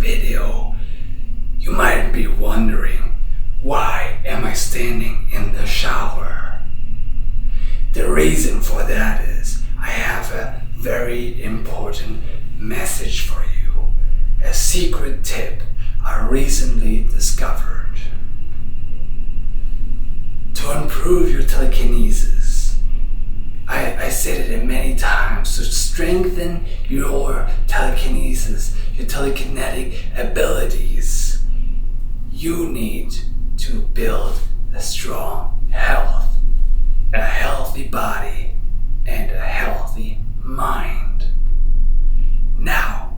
video, you might be wondering, why am I standing in the shower? The reason for that is I have a very important message for you, a secret tip I recently discovered. To improve your telekinesis, I said it many times, to strengthen your telekinesis, your telekinetic abilities, you need to build a strong health, a healthy body, and a healthy mind. Now,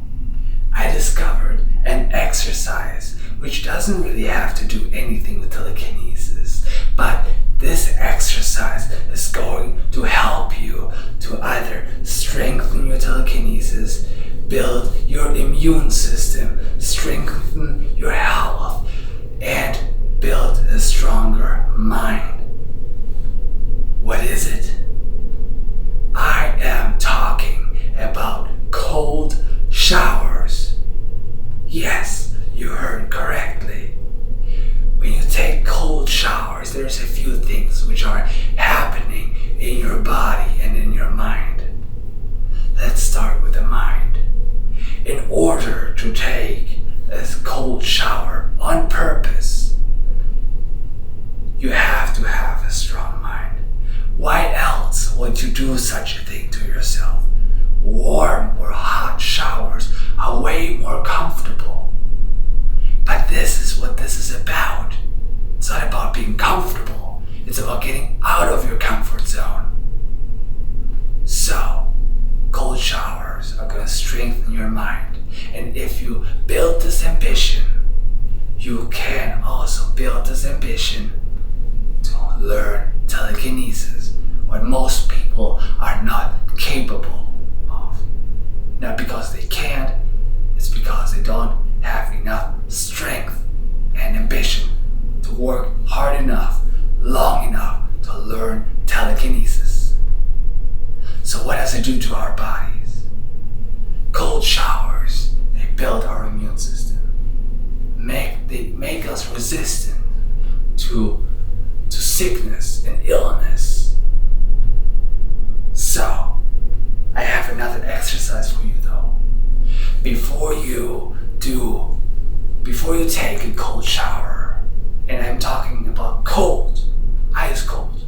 I discovered an exercise which doesn't really have to do anything with telekinesis, but this exercise is going to help you to either strengthen your telekinesis, build your immune system, strengthen your health, and build a stronger mind. What is it? I am talking about cold showers. Yes, you heard correctly. When you take cold showers, there's a few things which are happening in your body and in your mind. Let's start with the mind. In order to take a cold shower on purpose, you have to have a strong mind. Why else would you do such a thing to yourself? Warm or hot showers are way more comfortable. But this is what this is about. It's not about being comfortable. It's about getting out of your comfort zone. So, cold showers are going to strengthen your mind. And if you build this ambition, you can also build this ambition to learn telekinesis, what most people are not capable of. Not because they can't, it's because they don't have enough strength and ambition to work hard enough, long enough to learn telekinesis. So what does it do to our bodies? Cold showers, they build our immune system. They make us resistant to sickness and illness. So, I have another exercise for you though. Before you take a cold shower, and I'm talking about cold, ice cold,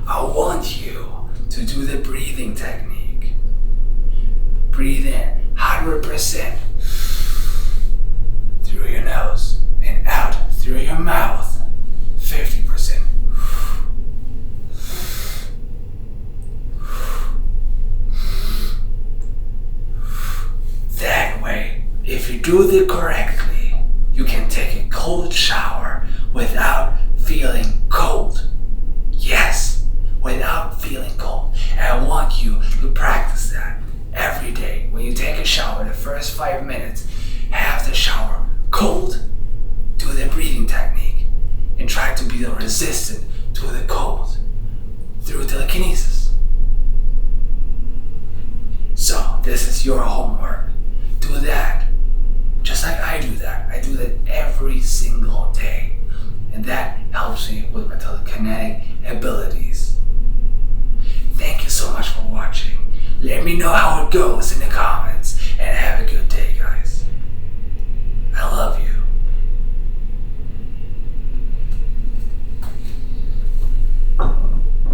I want you to do the breathing technique. Breathe in 100% through your nose and out through your mouth 50%. That way, if you do it correctly, you can take a cold shower without feeling cold. Yes, without feeling cold. And I want you to practice that every day. When you take a shower, the first 5 minutes, have the shower cold. Do the breathing technique and try to be resistant to the cold through telekinesis. So this is your homework. Do that. Just like I do that. I do that every single day. And that helps me with my telekinetic abilities. Thank you so much for watching. Let me know how it goes in the comments.